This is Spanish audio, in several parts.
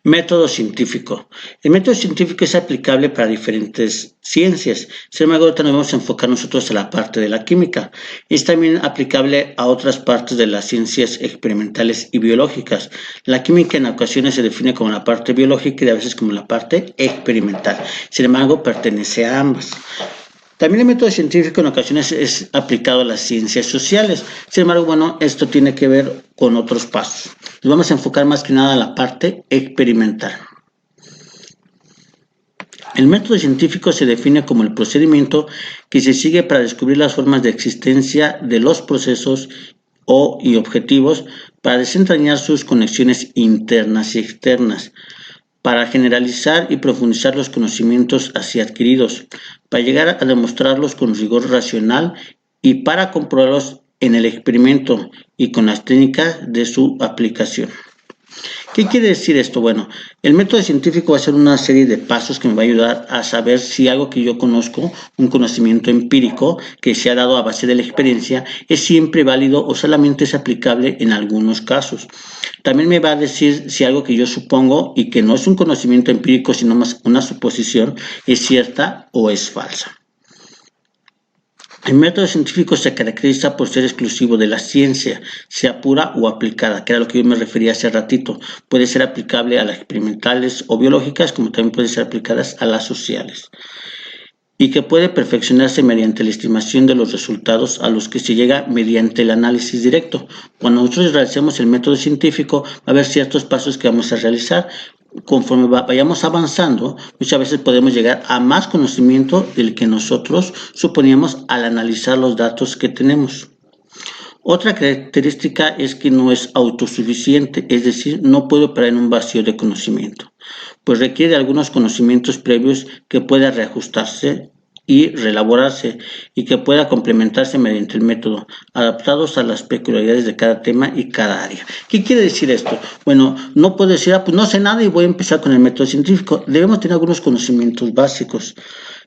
Método científico. El método científico es aplicable para diferentes ciencias. Sin embargo, ahorita nos vamos a enfocar nosotros en la parte de la química. Es también aplicable a otras partes de las ciencias experimentales y biológicas. La química en ocasiones se define como la parte biológica y a veces como la parte experimental. Sin embargo, pertenece a ambas. También el método científico en ocasiones es aplicado a las ciencias sociales. Sin embargo, bueno, esto tiene que ver con otros pasos. Nos vamos a enfocar más que nada en la parte experimental. El método científico se define como el procedimiento que se sigue para descubrir las formas de existencia de los procesos y objetivos, para desentrañar sus conexiones internas y externas, para generalizar y profundizar los conocimientos así adquiridos, para llegar a demostrarlos con rigor racional y para comprobarlos en el experimento y con las técnicas de su aplicación. ¿Qué quiere decir esto? Bueno, el método científico va a ser una serie de pasos que me va a ayudar a saber si algo que yo conozco, un conocimiento empírico que se ha dado a base de la experiencia, es siempre válido o solamente es aplicable en algunos casos. También me va a decir si algo que yo supongo y que no es un conocimiento empírico, sino más una suposición, es cierta o es falsa. El método científico se caracteriza por ser exclusivo de la ciencia, sea pura o aplicada, que era lo que yo me refería hace ratito. Puede ser aplicable a las experimentales o biológicas, como también puede ser aplicadas a las sociales. Y que puede perfeccionarse mediante la estimación de los resultados a los que se llega mediante el análisis directo. Cuando nosotros realicemos el método científico, va a haber ciertos pasos que vamos a realizar. Conforme vayamos avanzando, muchas veces podemos llegar a más conocimiento del que nosotros suponíamos al analizar los datos que tenemos. Otra característica es que no es autosuficiente, es decir, no puede operar en un vacío de conocimiento, pues requiere algunos conocimientos previos que pueda reajustarse y reelaborarse y que pueda complementarse mediante el método, adaptados a las peculiaridades de cada tema y cada área. ¿Qué quiere decir esto? Bueno, no puedo decir, pues no sé nada y voy a empezar con el método científico. Debemos tener algunos conocimientos básicos,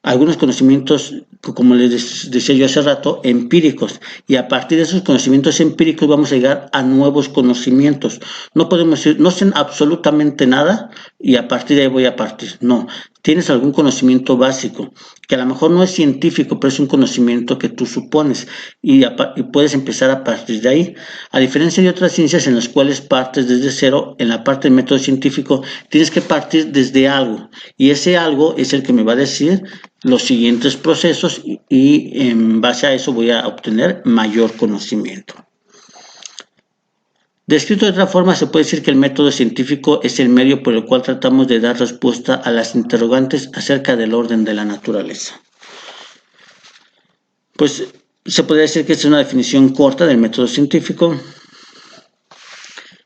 algunos conocimientos, como les decía yo hace rato, empíricos, y a partir de esos conocimientos empíricos vamos a llegar a nuevos conocimientos. No podemos decir, no sé absolutamente nada y a partir de ahí voy a partir. No, tienes algún conocimiento básico, que a lo mejor no es científico, pero es un conocimiento que tú supones y puedes empezar a partir de ahí. A diferencia de otras ciencias en las cuales partes desde cero, en la parte del método científico tienes que partir desde algo y ese algo es el que me va a decir los siguientes procesos y en base a eso voy a obtener mayor conocimiento. Descrito de otra forma, se puede decir que el método científico es el medio por el cual tratamos de dar respuesta a las interrogantes acerca del orden de la naturaleza. Pues se podría decir que es una definición corta del método científico.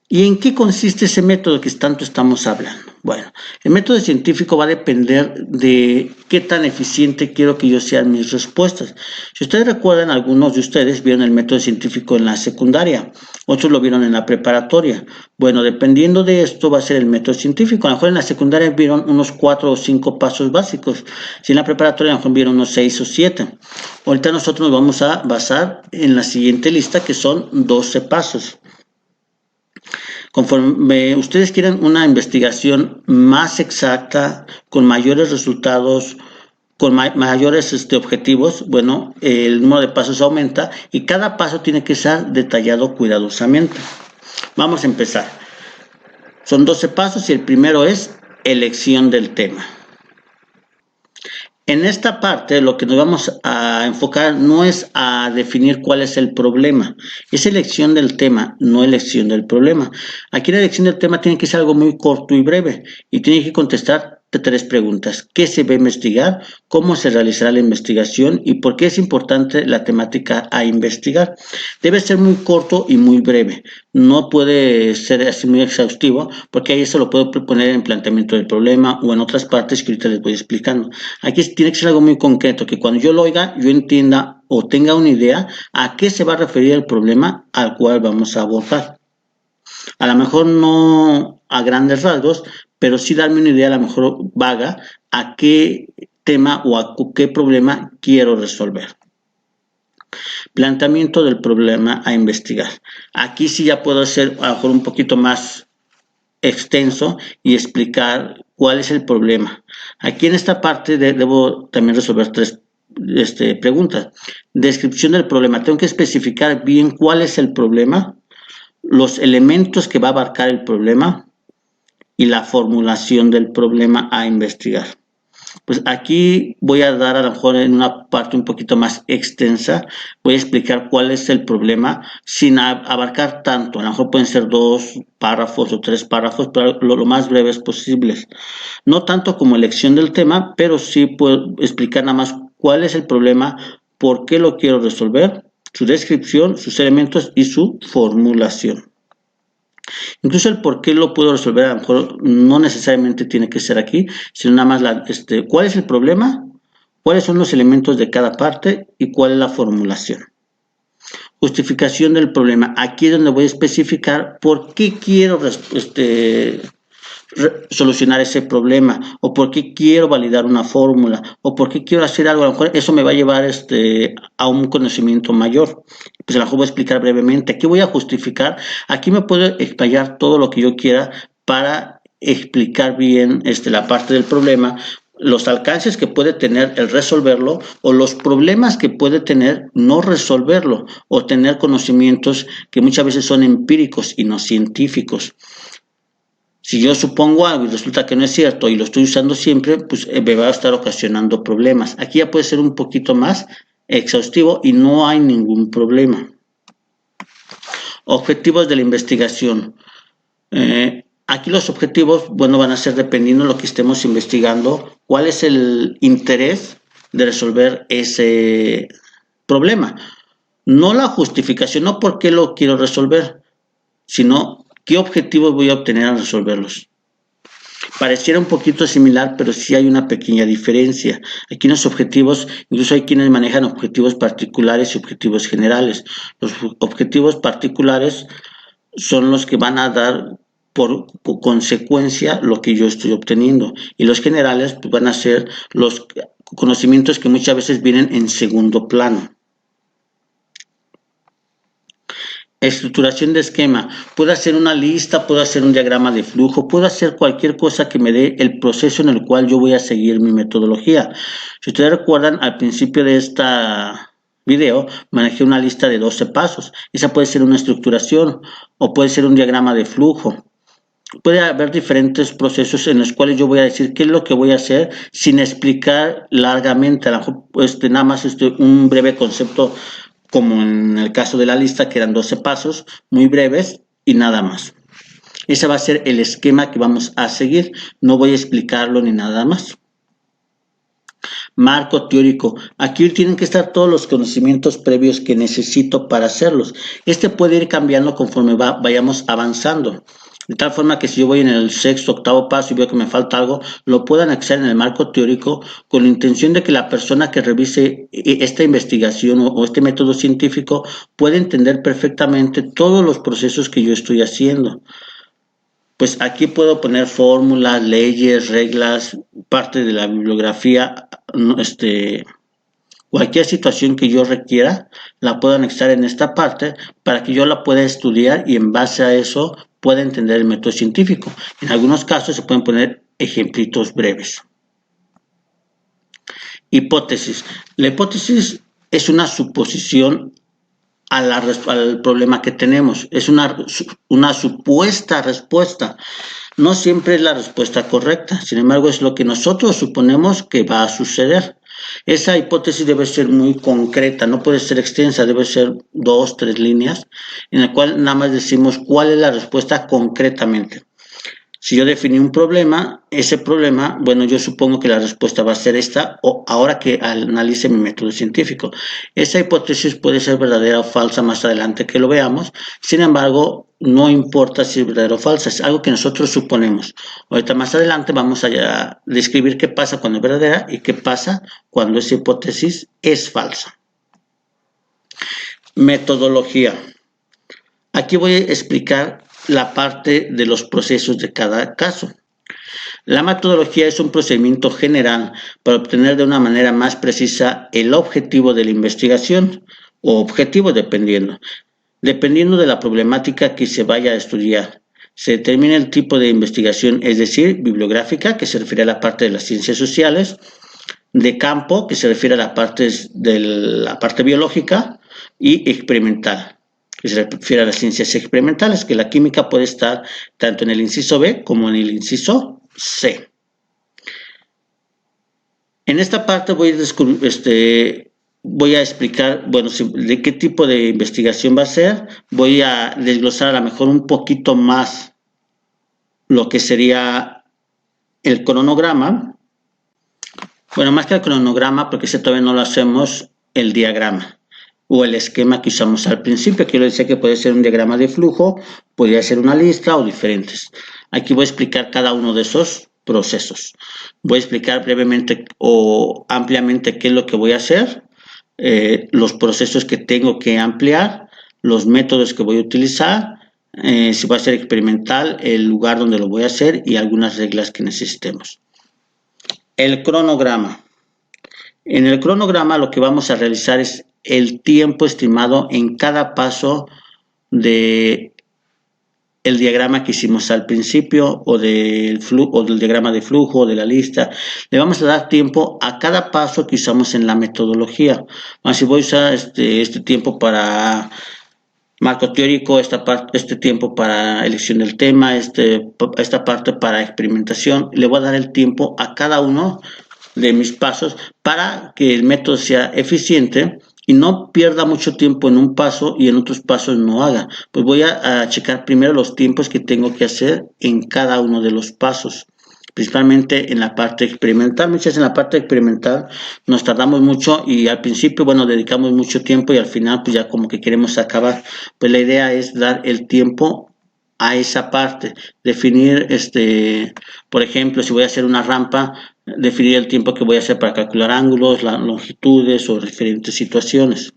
¿Y en qué consiste ese método que tanto estamos hablando? Bueno, el método científico va a depender de qué tan eficiente quiero que yo sean mis respuestas. Si ustedes recuerdan, algunos de ustedes vieron el método científico en la secundaria, otros lo vieron en la preparatoria. Bueno, dependiendo de esto va a ser el método científico. A lo mejor en la secundaria vieron unos 4 o 5 pasos básicos. Si en la preparatoria a lo mejor vieron unos 6 o 7. Ahorita nosotros nos vamos a basar en la siguiente lista, que son 12 pasos. Conforme ustedes quieran una investigación más exacta, con mayores resultados, con mayores objetivos, bueno, el número de pasos aumenta y cada paso tiene que ser detallado cuidadosamente. Vamos a empezar. Son 12 pasos y el primero es elección del tema. En esta parte lo que nos vamos a enfocar no es a definir cuál es el problema, es elección del tema, no elección del problema. Aquí la elección del tema tiene que ser algo muy corto y breve y tiene que contestar 3 preguntas. ¿Qué se va a investigar? ¿Cómo se realizará la investigación? ¿Y por qué es importante la temática a investigar? Debe ser muy corto y muy breve. No puede ser así muy exhaustivo porque ahí eso lo puedo poner en planteamiento del problema o en otras partes que ahorita les voy explicando. Aquí tiene que ser algo muy concreto, que cuando yo lo oiga, yo entienda o tenga una idea a qué se va a referir el problema al cual vamos a abordar. A lo mejor no a grandes rasgos, pero sí darme una idea a lo mejor vaga a qué tema o a qué problema quiero resolver. Planteamiento del problema a investigar. Aquí sí ya puedo ser a lo mejor un poquito más extenso y explicar cuál es el problema. Aquí en esta parte debo también resolver tres preguntas. Descripción del problema. Tengo que especificar bien cuál es el problema, los elementos que va a abarcar el problema y la formulación del problema a investigar. Pues aquí voy a dar a lo mejor en una parte un poquito más extensa, voy a explicar cuál es el problema sin abarcar tanto, a lo mejor pueden ser 2 párrafos o 3 párrafos, pero lo más breves posibles. No tanto como elección del tema, pero sí puedo explicar nada más cuál es el problema, por qué lo quiero resolver, su descripción, sus elementos y su formulación. Incluso el por qué lo puedo resolver, a lo mejor no necesariamente tiene que ser aquí, sino nada más cuál es el problema, cuáles son los elementos de cada parte y cuál es la formulación. Justificación del problema. Aquí es donde voy a especificar por qué quiero solucionar ese problema, o por qué quiero validar una fórmula, o por qué quiero hacer algo. A lo mejor eso me va a llevar a un conocimiento mayor. Pues a lo mejor voy a explicar brevemente. Aquí voy a justificar, aquí me puedo explayar todo lo que yo quiera para explicar bien la parte del problema, los alcances que puede tener el resolverlo o los problemas que puede tener no resolverlo o tener conocimientos que muchas veces son empíricos y no científicos. Si yo supongo algo y resulta que no es cierto y lo estoy usando siempre, pues me va a estar ocasionando problemas. Aquí ya puede ser un poquito más exhaustivo y no hay ningún problema. Objetivos de la investigación. Aquí los objetivos, bueno, van a ser dependiendo de lo que estemos investigando, cuál es el interés de resolver ese problema. No la justificación, no por qué lo quiero resolver, sino ¿qué objetivos voy a obtener al resolverlos? Pareciera un poquito similar, pero sí hay una pequeña diferencia. Aquí en los objetivos, incluso hay quienes manejan objetivos particulares y objetivos generales. Los objetivos particulares son los que van a dar por consecuencia lo que yo estoy obteniendo. Y los generales pues, van a ser los conocimientos que muchas veces vienen en segundo plano. Estructuración de esquema. Puedo hacer una lista, puedo hacer un diagrama de flujo, puedo hacer cualquier cosa que me dé el proceso en el cual yo voy a seguir mi metodología. Si ustedes recuerdan, al principio de esta video manejé una lista de 12 pasos. Esa puede ser una estructuración o puede ser un diagrama de flujo. Puede haber diferentes procesos en los cuales yo voy a decir qué es lo que voy a hacer sin explicar largamente, a lo mejor nada más un breve concepto como en el caso de la lista, que eran 12 pasos, muy breves y nada más. Ese va a ser el esquema que vamos a seguir, no voy a explicarlo ni nada más. Marco teórico. Aquí tienen que estar todos los conocimientos previos que necesito para hacerlos. Puede ir cambiando conforme vayamos avanzando. De tal forma que si yo voy en el 6º, 8º paso y veo que me falta algo, lo puedo anexar en el marco teórico con la intención de que la persona que revise esta investigación o este método científico pueda entender perfectamente todos los procesos que yo estoy haciendo. Pues aquí puedo poner fórmulas, leyes, reglas, parte de la bibliografía, cualquier situación que yo requiera, la puedo anexar en esta parte para que yo la pueda estudiar y en base a eso pueda entender el método científico. En algunos casos se pueden poner ejemplitos breves. Hipótesis. La hipótesis es una suposición al problema que tenemos. Es una supuesta respuesta. No siempre es la respuesta correcta. Sin embargo, es lo que nosotros suponemos que va a suceder. Esa hipótesis debe ser muy concreta, no puede ser extensa, debe ser 2, 3 líneas, en la cual nada más decimos cuál es la respuesta concretamente. Si yo definí un problema, ese problema, bueno, yo supongo que la respuesta va a ser esta, o ahora que analice mi método científico. Esa hipótesis puede ser verdadera o falsa más adelante que lo veamos, sin embargo, no importa si es verdadera o falsa, es algo que nosotros suponemos. Ahorita más adelante vamos a describir qué pasa cuando es verdadera y qué pasa cuando esa hipótesis es falsa. Metodología. Aquí voy a explicar la parte de los procesos de cada caso. La metodología es un procedimiento general para obtener de una manera más precisa el objetivo de la investigación o objetivo dependiendo de la problemática que se vaya a estudiar. Se determina el tipo de investigación, es decir, bibliográfica, que se refiere a la parte de las ciencias sociales, de campo, que se refiere a la parte biológica, y experimental, que se refiere a las ciencias experimentales, que la química puede estar tanto en el inciso B como en el inciso C. En esta parte voy a explicar, bueno, de qué tipo de investigación va a ser. Voy a desglosar a lo mejor un poquito más lo que sería el cronograma. Bueno, más que el cronograma, porque ese todavía no lo hacemos, el diagrama o el esquema que usamos al principio, que yo les decía que puede ser un diagrama de flujo, podría ser una lista o diferentes. Aquí voy a explicar cada uno de esos procesos. Voy a explicar brevemente o ampliamente qué es lo que voy a hacer, los procesos que tengo que ampliar, los métodos que voy a utilizar, si va a ser experimental, el lugar donde lo voy a hacer y algunas reglas que necesitemos. El cronograma. En el cronograma lo que vamos a realizar es el tiempo estimado en cada paso del diagrama que hicimos al principio o del diagrama de flujo o de la lista. Le vamos a dar tiempo a cada paso que usamos en la metodología. Así voy a usar este tiempo para marco teórico, este tiempo para elección del tema, esta parte para experimentación. Le voy a dar el tiempo a cada uno de mis pasos para que el método sea eficiente y no pierda mucho tiempo en un paso y en otros pasos no haga. Pues voy a checar primero los tiempos que tengo que hacer en cada uno de los pasos, principalmente en la parte experimental. Muchas veces en la parte experimental nos tardamos mucho y al principio, bueno, dedicamos mucho tiempo y al final pues ya como que queremos acabar. Pues la idea es dar el tiempo a esa parte, definir, por ejemplo, si voy a hacer una rampa, definir el tiempo que voy a hacer para calcular ángulos, las longitudes o diferentes situaciones.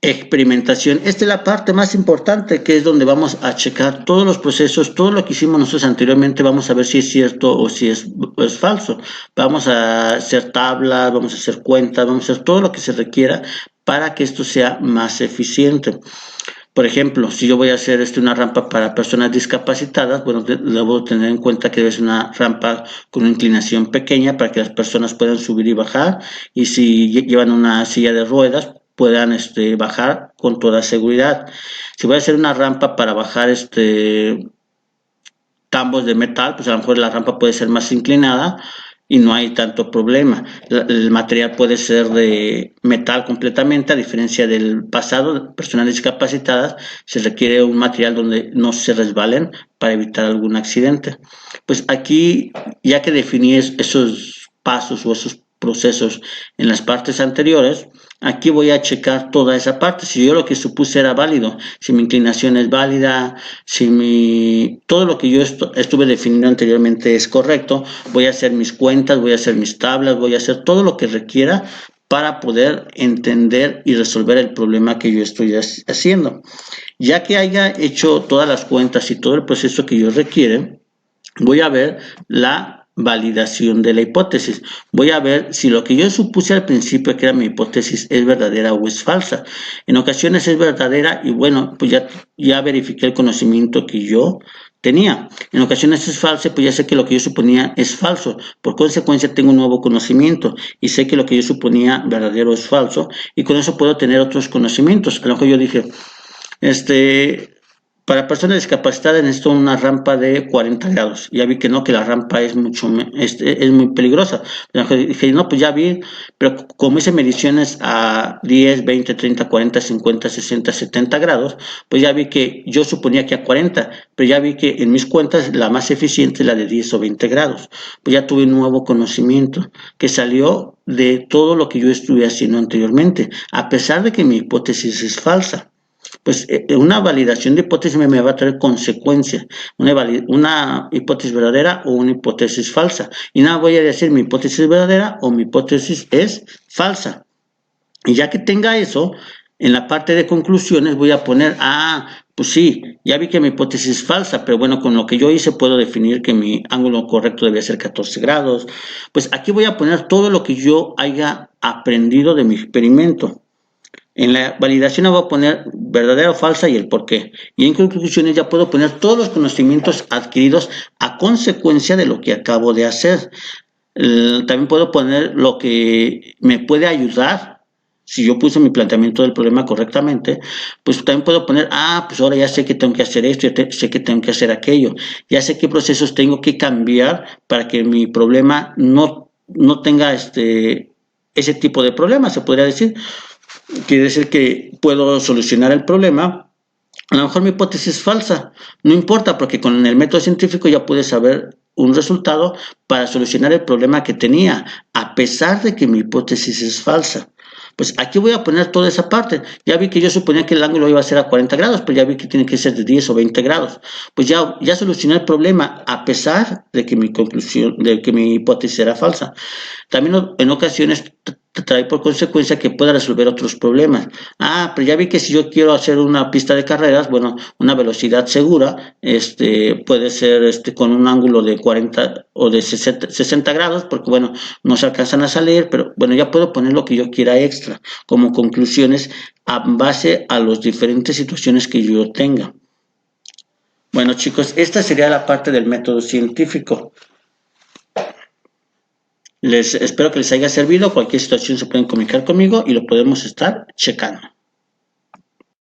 Experimentación. Esta es la parte más importante, que es donde vamos a checar todos los procesos, todo lo que hicimos nosotros anteriormente, vamos a ver si es cierto o si es falso. Vamos a hacer tablas, vamos a hacer cuentas, vamos a hacer todo lo que se requiera para que esto sea más eficiente. Por ejemplo, si yo voy a hacer una rampa para personas discapacitadas, bueno, debo tener en cuenta que es una rampa con una inclinación pequeña para que las personas puedan subir y bajar, y si llevan una silla de ruedas, puedan bajar con toda seguridad. Si voy a hacer una rampa para bajar tambos de metal, pues a lo mejor la rampa puede ser más inclinada y no hay tanto problema. El material puede ser de metal completamente, a diferencia del pasado, personas discapacitadas, se requiere un material donde no se resbalen para evitar algún accidente. Pues aquí, ya que definí esos pasos o esos procesos en las partes anteriores, aquí voy a checar toda esa parte, si yo lo que supuse era válido, si mi inclinación es válida, si todo lo que yo estuve definiendo anteriormente es correcto, voy a hacer mis cuentas, voy a hacer mis tablas, voy a hacer todo lo que requiera para poder entender y resolver el problema que yo estoy haciendo. Ya que haya hecho todas las cuentas y todo el proceso que yo requiere, voy a ver la validación de la hipótesis. Voy a ver si lo que yo supuse al principio que era mi hipótesis es verdadera o es falsa. En ocasiones es verdadera y bueno, pues ya verifiqué el conocimiento que yo tenía. En ocasiones es falsa, pues ya sé que lo que yo suponía es falso. Por consecuencia tengo un nuevo conocimiento y sé que lo que yo suponía verdadero es falso, y con eso puedo tener otros conocimientos. A lo mejor yo dije, para personas discapacitadas necesito una rampa de 40 grados. Ya vi que no, que la rampa es muy peligrosa. Dije, no, pues ya vi, pero como hice mediciones a 10, 20, 30, 40, 50, 60, 70 grados, pues ya vi que yo suponía que a 40, pero ya vi que en mis cuentas la más eficiente es la de 10 o 20 grados. Pues ya tuve un nuevo conocimiento que salió de todo lo que yo estuve haciendo anteriormente, a pesar de que mi hipótesis es falsa. Pues una validación de hipótesis me va a traer consecuencias, una hipótesis verdadera o una hipótesis falsa. Y nada, voy a decir mi hipótesis es verdadera o mi hipótesis es falsa. Y ya que tenga eso, en la parte de conclusiones voy a poner, pues sí, ya vi que mi hipótesis es falsa, pero bueno, con lo que yo hice puedo definir que mi ángulo correcto debía ser 14 grados. Pues aquí voy a poner todo lo que yo haya aprendido de mi experimento. En la validación voy a poner verdadera o falsa y el por qué. Y en conclusiones ya puedo poner todos los conocimientos adquiridos a consecuencia de lo que acabo de hacer. También puedo poner lo que me puede ayudar. Si yo puse mi planteamiento del problema correctamente, pues también puedo poner, pues ahora ya sé que tengo que hacer esto, sé que tengo que hacer aquello, ya sé qué procesos tengo que cambiar para que mi problema no tenga ese tipo de problema, se podría decir. Quiere decir que puedo solucionar el problema. A lo mejor mi hipótesis es falsa, no importa, porque con el método científico ya pude saber un resultado para solucionar el problema que tenía, a pesar de que mi hipótesis es falsa. Pues aquí voy a poner toda esa parte. Ya vi que yo suponía que el ángulo iba a ser a 40 grados, pero ya vi que tiene que ser de 10 o 20 grados. Pues ya solucioné el problema, a pesar de que mi hipótesis era falsa. También en ocasiones trae por consecuencia que pueda resolver otros problemas. Pero ya vi que si yo quiero hacer una pista de carreras, bueno, una velocidad segura, puede ser con un ángulo de 40 o de 60 grados, porque bueno, no se alcanzan a salir, pero bueno, ya puedo poner lo que yo quiera extra, como conclusiones a base a las diferentes situaciones que yo tenga. Bueno, chicos, esta sería la parte del método científico. Espero que les haya servido. Cualquier situación se pueden comunicar conmigo y lo podemos estar checando.